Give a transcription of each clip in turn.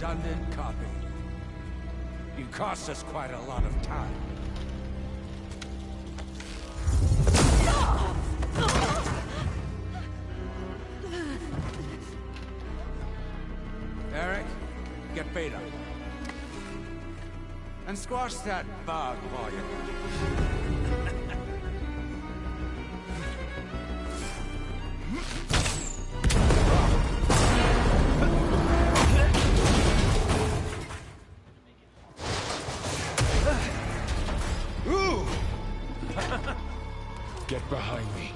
redundant copy. You cost us quite a lot of time. Eric, get Beta. And squash that bug while you're Get behind me.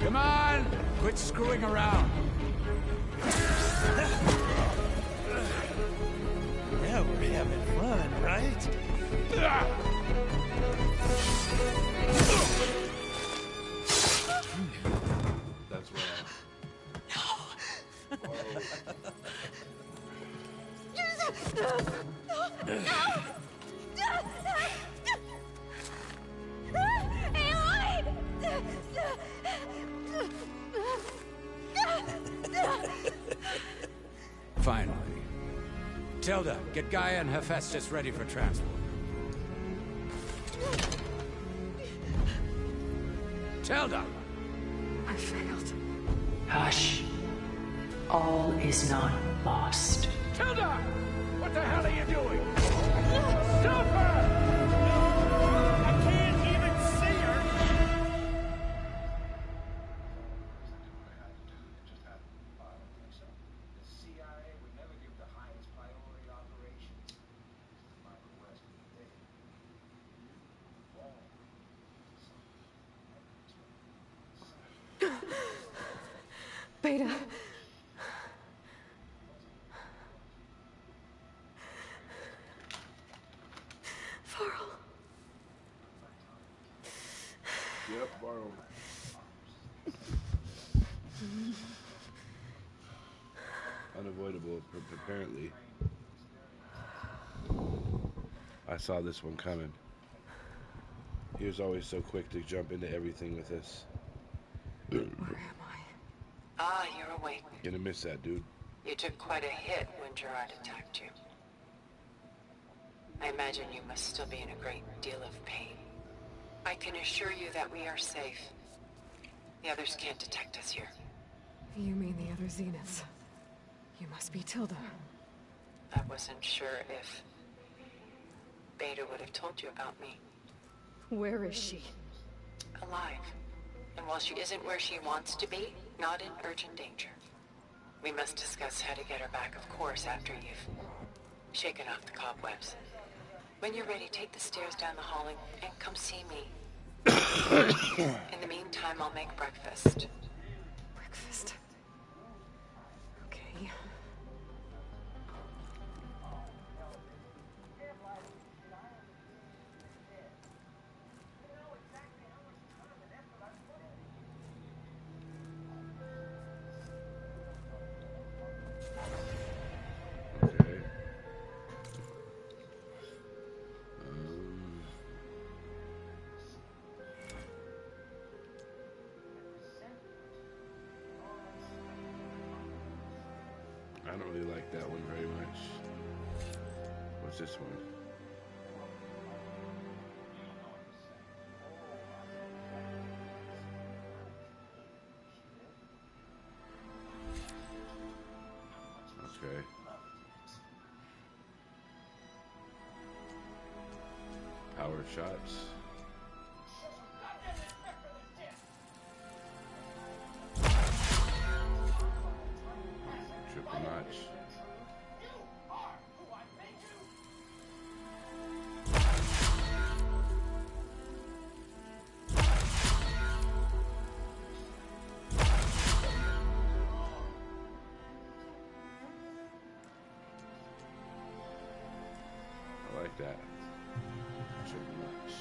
Come on! Quit screwing around. Now we're having fun, right? That's wrong. Finally. Tilda, get Gaia and Hephaestus ready for transport. Tilda! I failed. Hush. All is not lost. Tilda! What the hell are you doing? Stop her! I can't even see her! Beta. Varl. Yep, borrow. Unavoidable, apparently. I saw this one coming. He was always so quick to jump into everything with us. Where am I? Ah, you're awake. Gonna miss that, dude. You took quite a hit when Gerard attacked you. I imagine you must still be in a great deal of pain. I can assure you that we are safe. The others can't detect us here. You mean the other Zeniths? You must be Tilda. I wasn't sure if Beta would have told you about me. Where is she? Alive. And while she isn't where she wants to be, not in urgent danger. We must discuss how to get her back, of course, after you've shaken off the cobwebs. When you're ready, take the stairs down the hall and come see me. In the meantime, I'll make breakfast. Breakfast. Okay. Okay. I don't really like that one very much. What's this one? Okay. Power shots. Triple notch. I like that. Triple notch.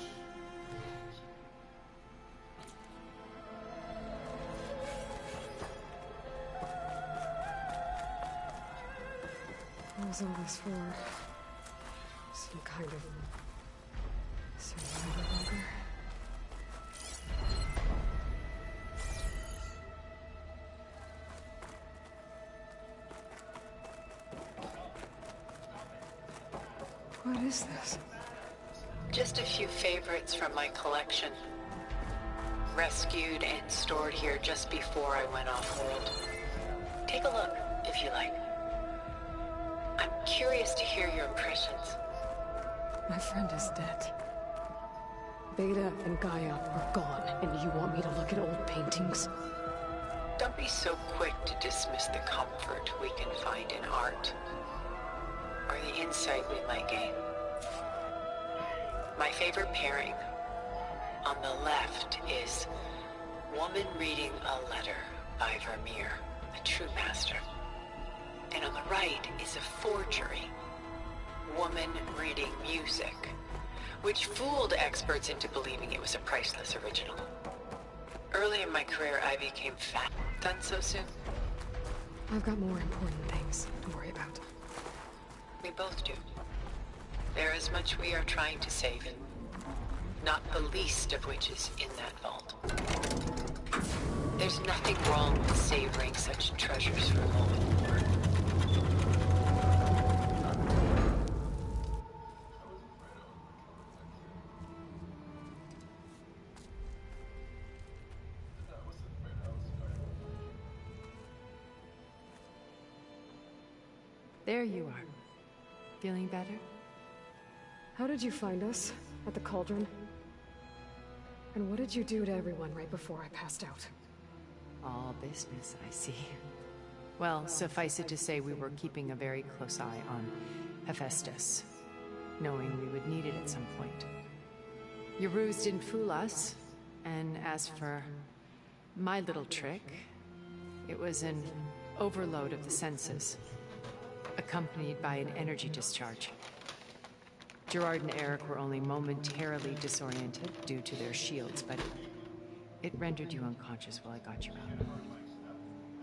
What was all this for? Some kind of survival bunker? What is this? Just a few favorites from my collection. Rescued and stored here just before I went off-world. Take a look, if you like. I'm curious to hear your impressions. My friend is dead. Beta and Gaia are gone, and you want me to look at old paintings? Don't be so quick to dismiss the comfort we can find in art, or the insight we might gain. My favorite pairing, on the left, is Woman Reading a Letter by Vermeer, a true master. And on the right is a forgery, Woman Reading Music, which fooled experts into believing it was a priceless original. Early in my career, I became fat. Done so soon? I've got more important things to worry about. We both do. There is much we are trying to save, not the least of which is in that vault. There's nothing wrong with savoring such treasures for a moment more. There you are. Feeling better? How did you find us? At the Cauldron? And what did you do to everyone right before I passed out? All business, I see. Well, suffice it to say we were keeping a very close eye on Hephaestus, knowing we would need it at some point. Your ruse didn't fool us, and as for my little trick, it was an overload of the senses, accompanied by an energy discharge. Gerard and Eric were only momentarily disoriented due to their shields, but it rendered you unconscious while I got you out.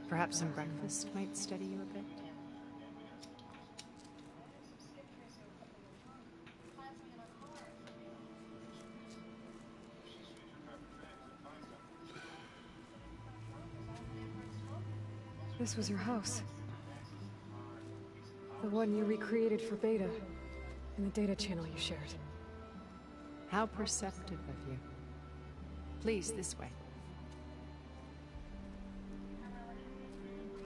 Perhaps some breakfast might steady you a bit? This was your house. The one you recreated for Beta, in the data channel you shared. How perceptive of you. Please, this way.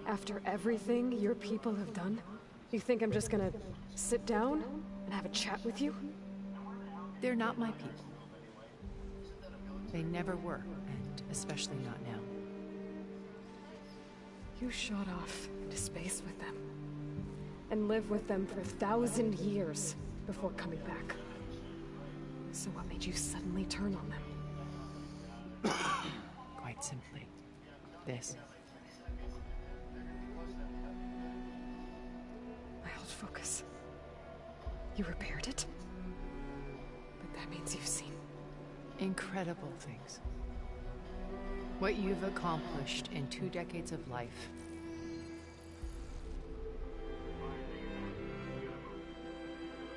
After everything your people have done, you think I'm just gonna sit down and have a chat with you? They're not my people. They never were, and especially not now. You shot off into space with them, and lived with them for 1,000 years before coming back. So what made you suddenly turn on them? Quite simply, this. My old focus. You repaired it? But that means you've seen Incredible things. What you've accomplished in 2 decades of life.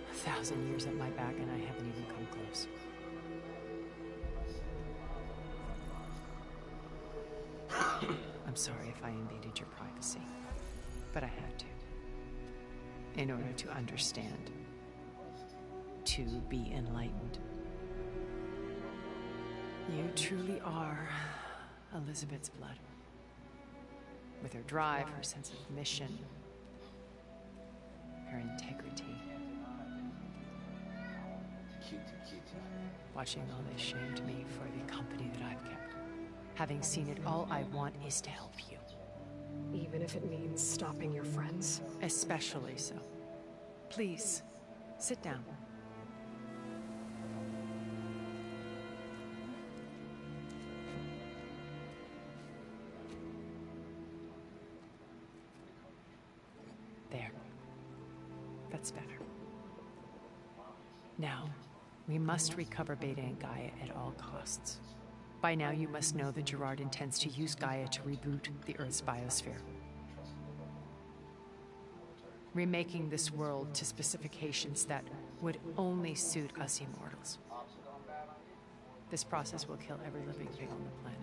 A 1,000 years at my back and I haven't even come close. I'm sorry if I invaded your privacy, but I had to. In order to understand. To be enlightened. You truly are Elizabeth's blood. With her drive, her sense of mission, her integrity. Watching all this shamed me for the company that I've kept. Having seen it, all I want is to help you. even if it means stopping your friends? Especially so. Please, sit down. There. That's better. Now, we must recover Beta and Gaia at all costs. By now, you must know that Gerard intends to use Gaia to reboot the Earth's biosphere. Remaking this world to specifications that would only suit us immortals. This process will kill every living thing on the planet.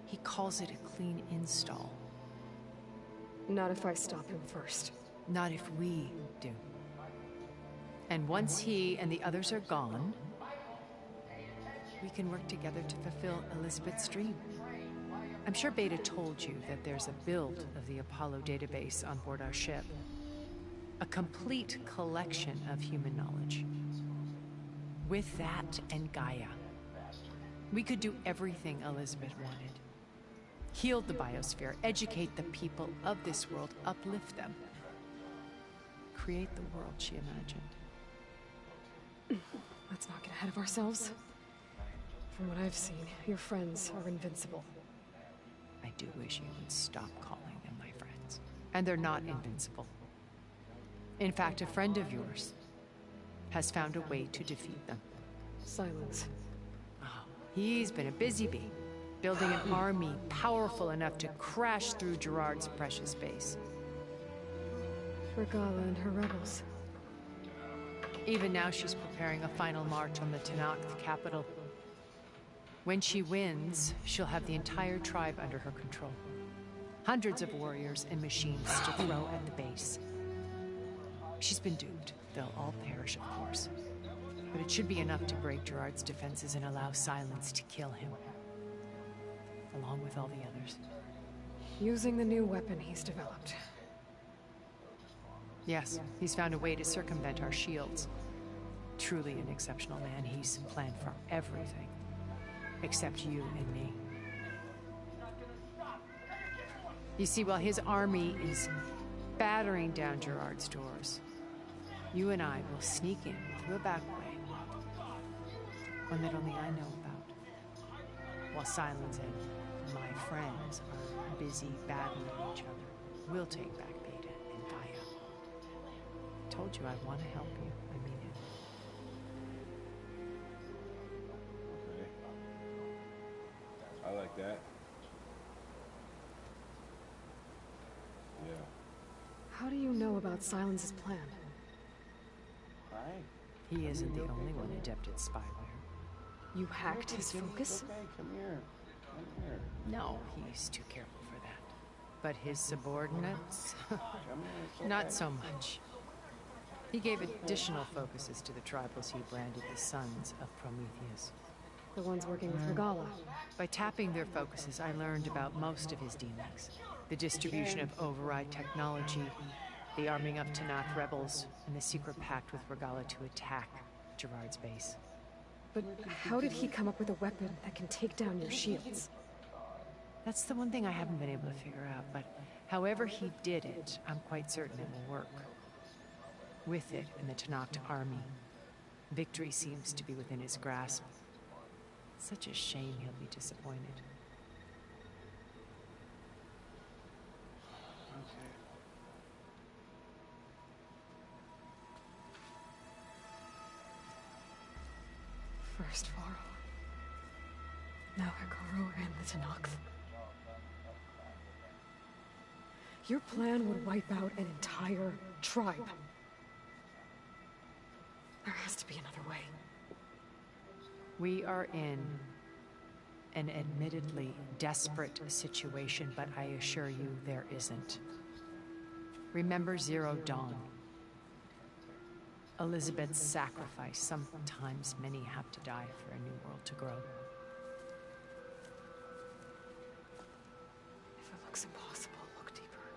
He calls it a clean install. Not if I stop him first. Not if we do. And once he and the others are gone, we can work together to fulfill Elizabeth's dream. I'm sure Beta told you that there's a build of the Apollo database on board our ship. A complete collection of human knowledge. With that and Gaia, we could do everything Elizabeth wanted. Heal the biosphere, educate the people of this world, uplift them. Create the world she imagined. Let's not get ahead of ourselves. From what I've seen, your friends are invincible. I do wish you would stop calling them my friends. And they're not invincible. In fact, a friend of yours has found a way to defeat them. Silence. Oh, he's been a busy bee, building an army powerful enough to crash through Gerard's precious base. Regala and her rebels. Even now she's preparing a final march on the Tenakth capital. When she wins, she'll have the entire tribe under her control. Hundreds of warriors and machines to throw at the base. She's been doomed. They'll all perish, of course. But it should be enough to break Gerard's defenses and allow Silence to kill him. Along with all the others. Using the new weapon he's developed. Yes, he's found a way to circumvent our shields. Truly an exceptional man. He's planned for everything. Except you and me. You see, while his army is battering down Gerard's doors, you and I will sneak in through a back way. One that only I know about. While Silence and my friends are busy battling each other, we'll take back Beta and Gaia. I told you I want to help you. I mean it. Okay. I like that. Yeah. How do you know about Silence's plan? Hi. He isn't the only one adept at spyware. You hacked his focus? Okay, come here. Come here. No, he's too careful for that. But his subordinates? Come here. It's Not okay. so much. He gave additional focuses to the tribals he branded the Sons of Prometheus. The ones working with Regala. By tapping their focuses, I learned about most of his dealings. The distribution of override technology, the arming of Tenakth rebels, and the secret pact with Regala to attack Gerard's base. But how did he come up with a weapon that can take down your shields? That's the one thing I haven't been able to figure out, but however he did it, I'm quite certain it will work. With it and the Tenakth army, victory seems to be within his grasp. Such a shame he'll be disappointed. First Faro. Now Hekarro and the Tenakth. Your plan would wipe out an entire tribe. There has to be another way. We are in an admittedly desperate situation, but I assure you there isn't. Remember Zero Dawn. Elizabeth's sacrifice. Sometimes many have to die for a new world to grow. If it looks impossible, look deeper.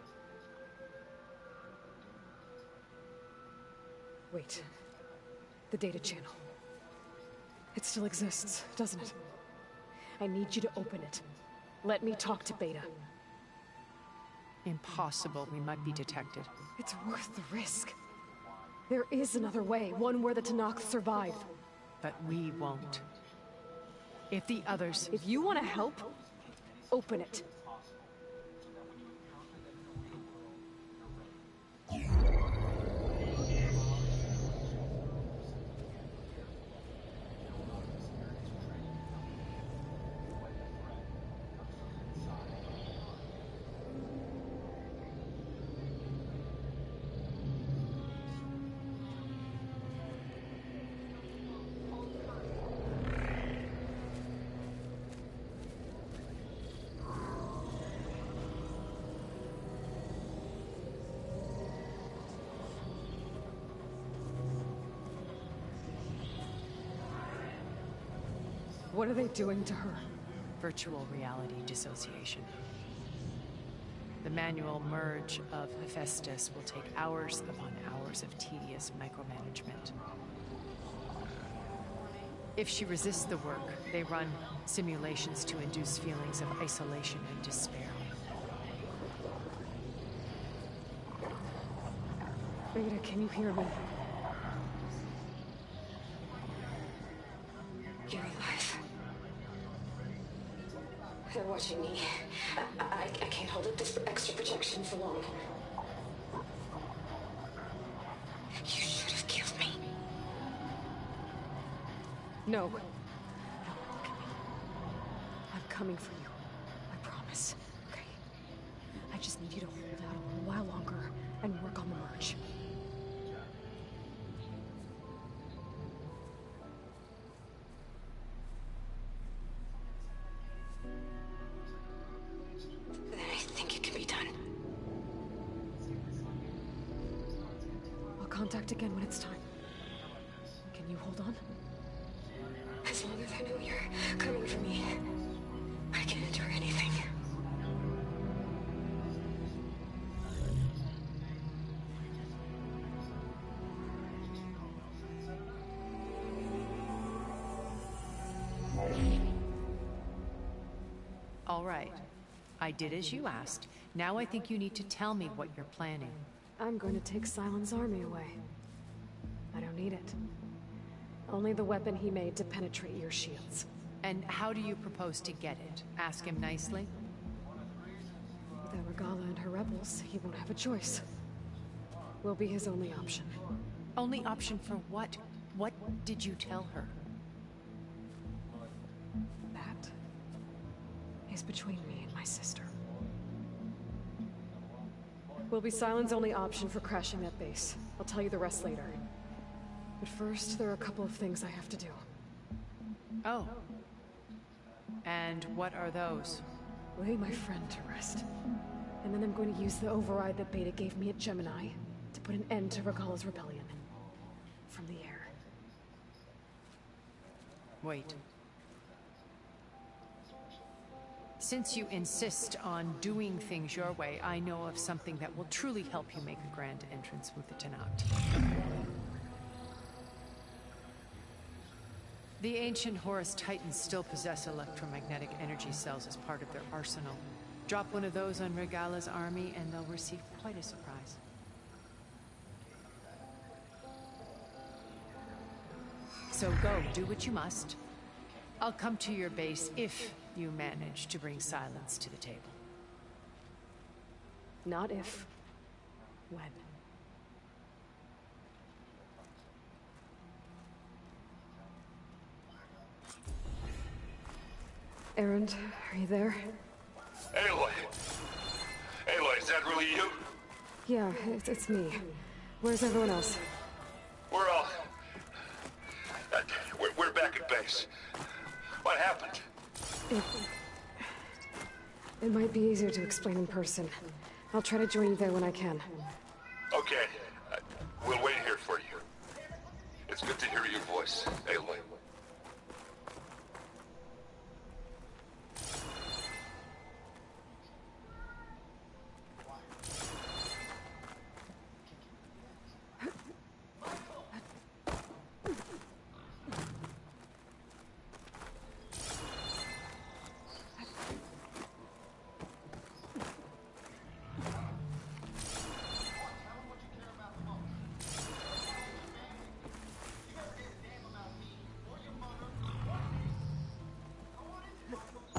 Wait. The data channel. It still exists, doesn't it? I need you to open it. Let me talk to Beta. Impossible. We might be detected. It's worth the risk. There is another way, one where the Tenakth survive. But we won't. If the others... If you want to help, open it. What are they doing to her? Virtual reality dissociation. The manual merge of Hephaestus will take hours upon hours of tedious micromanagement. If she resists the work, they run simulations to induce feelings of isolation and despair. Beta, can you hear me? You're alive. They're watching me. I can't hold up this extra protection for long. You should have killed me. No. No, look at me. I'm coming for you. I promise. Okay? I just need you to hold out a little while longer and work on the merge. I think it can be done. I'll contact again when it's time. Can you hold on? As long as I know you're coming for me, I can endure anything. All right. I did as you asked. Now I think you need to tell me what you're planning. I'm going to take Sylens' army away. I don't need it. Only the weapon he made to penetrate your shields. And how do you propose to get it? Ask him nicely? Without Regala and her rebels, he won't have a choice. We'll be his only option. Only option for what? What did you tell her? That is between me and my sister. Will be Sylens' only option for crashing that base. I'll tell you the rest later. But first, there are a couple of things I have to do. Oh. And what are those? Lay my friend to rest. And then I'm going to use the override that Beta gave me at Gemini to put an end to Regala's rebellion. From the air. Wait. Since you insist on doing things your way, I know of something that will truly help you make a grand entrance with the Tenakth. The ancient Horus Titans still possess electromagnetic energy cells as part of their arsenal. Drop one of those on Regala's army and they'll receive quite a surprise. So go, do what you must. I'll come to your base if you manage to bring Sylens to the table. Not if. When. Erend, are you there? Aloy! Aloy, is that really you? Yeah, it's me. Where's everyone else? We're all... we're back at base. What happened? It might be easier to explain in person. I'll try to join you there when I can. Okay. We'll wait here for you. It's good to hear your voice, Aloy.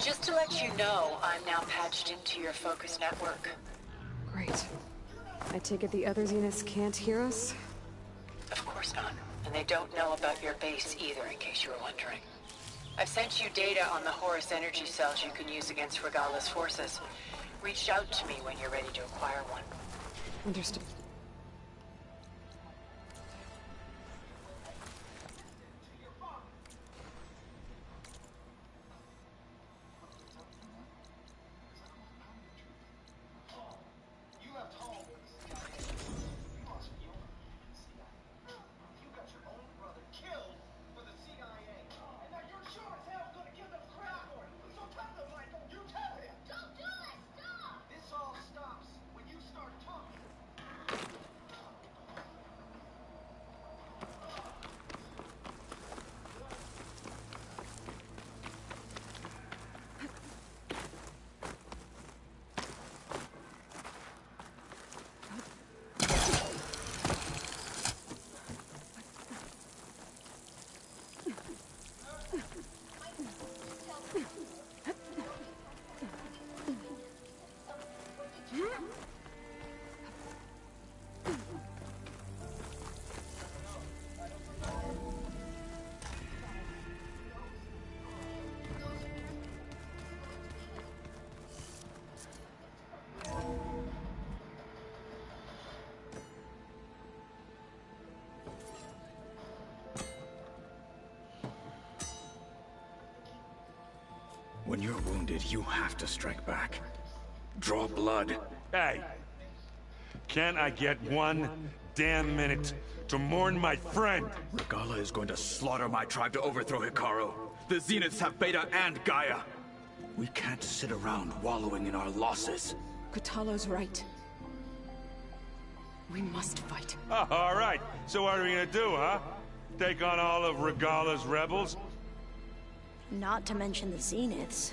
Just to let you know, I'm now patched into your focus network. Great. I take it the other Zeniths can't hear us? Of course not. And they don't know about your base either, in case you were wondering. I've sent you data on the Horus energy cells you can use against Regala's forces. Reach out to me when you're ready to acquire one. Understood. You got your own brother killed for the CIA, and now you're sure as hell gonna When you're wounded, you have to strike back. Draw blood. Hey! Can't I get one damn minute to mourn my friend? Regalla is going to slaughter my tribe to overthrow Hikaru. The Zeniths have Beta and Gaia. We can't sit around wallowing in our losses. Kotallo's right. We must fight. All right, so what are we gonna do, huh? Take on all of Regalla's rebels? Not to mention the Zeniths.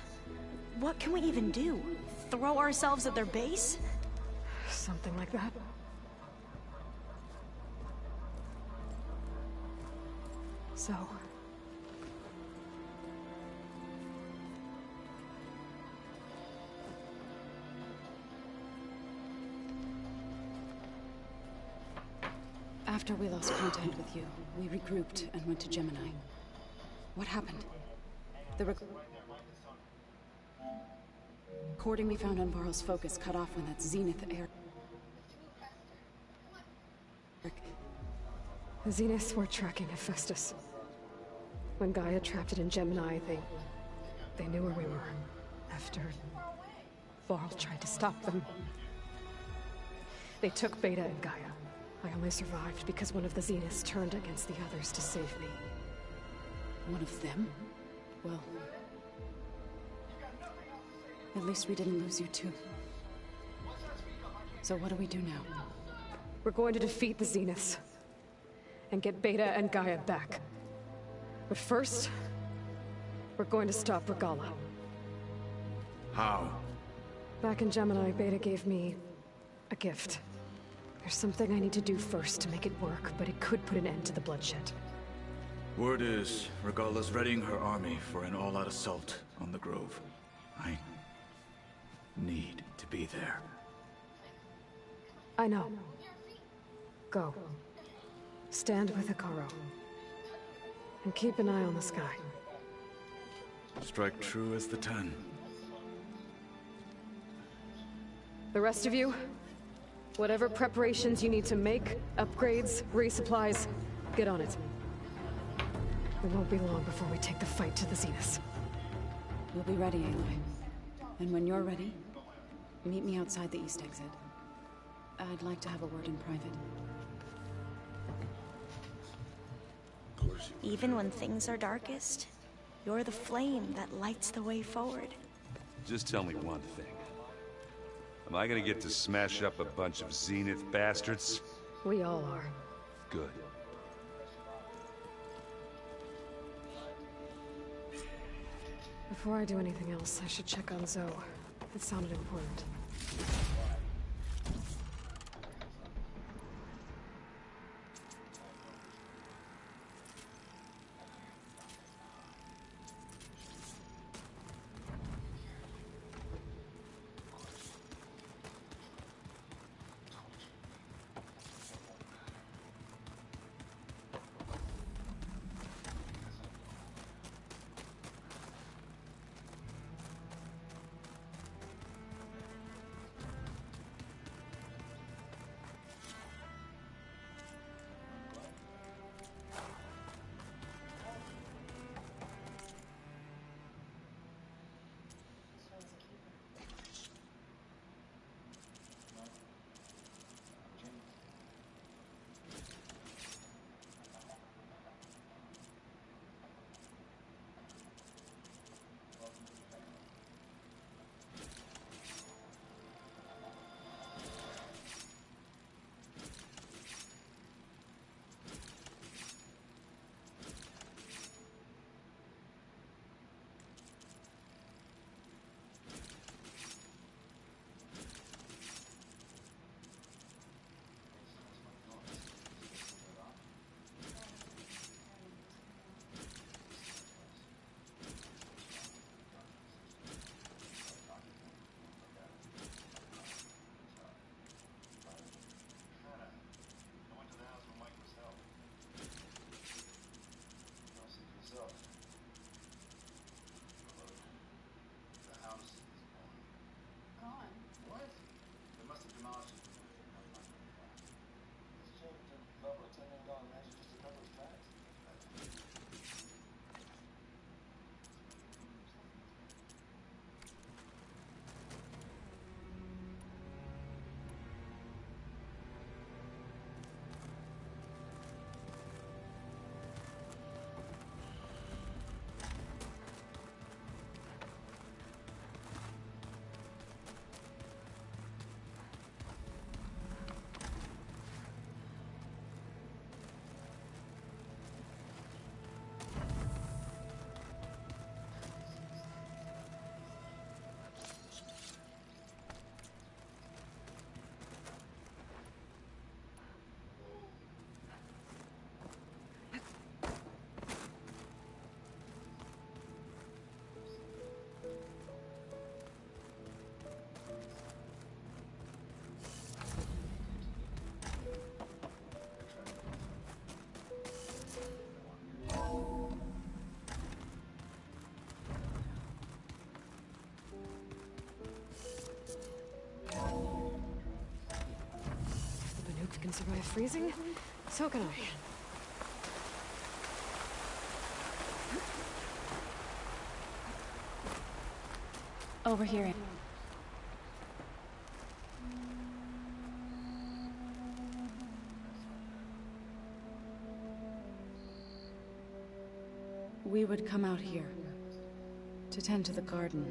What can we even do? Throw ourselves at their base? Something like that. So... After we lost contact with you, we regrouped and went to Gemini. What happened? The recording we found on Varl's focus cut off when that Zenith air... The Zeniths were tracking Hephaestus. When Gaia trapped it in Gemini, they knew where we were. After Varl tried to stop them, they took Beta and Gaia. I only survived because one of the Zeniths turned against the others to save me. One of them? Well... At least we didn't lose you too. So what do we do now? We're going to defeat the Zeniths. And get Beta and Gaia back. But first... we're going to stop Regalla. How? Back in Gemini, Beta gave me... a gift. There's something I need to do first to make it work, but it could put an end to the bloodshed. Word is, Regalla's readying her army for an all-out assault on the Grove. I need to be there. I know. Go. Stand with Hikaru. And keep an eye on the sky. Strike true as the 10. The rest of you, whatever preparations you need to make, upgrades, resupplies, get on it. It won't be long before we take the fight to the Zeniths. We'll be ready, Aloy. And when you're ready, meet me outside the east exit. I'd like to have a word in private. Even when things are darkest, you're the flame that lights the way forward. Just tell me one thing. Am I gonna get to smash up a bunch of Zenith bastards? We all are. Good. Before I do anything else, I should check on Zoe. It sounded important. If we can survive freezing, so can I. Over here. We would come out here to tend to the garden.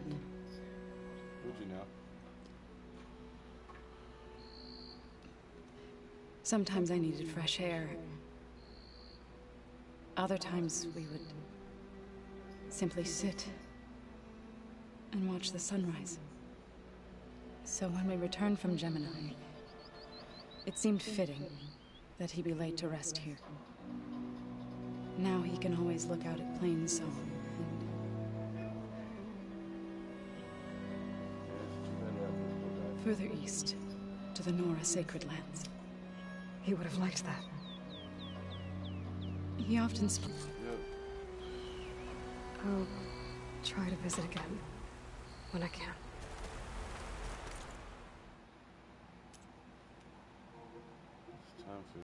Would you now? Sometimes I needed fresh air. Other times we would simply sit and watch the sunrise. So when we returned from Gemini, it seemed fitting that he be laid to rest here. Now he can always look out at Plain Song and further east to the Nora Sacred Lands. He would have liked that. He often spoke. I'll try to visit again when I can.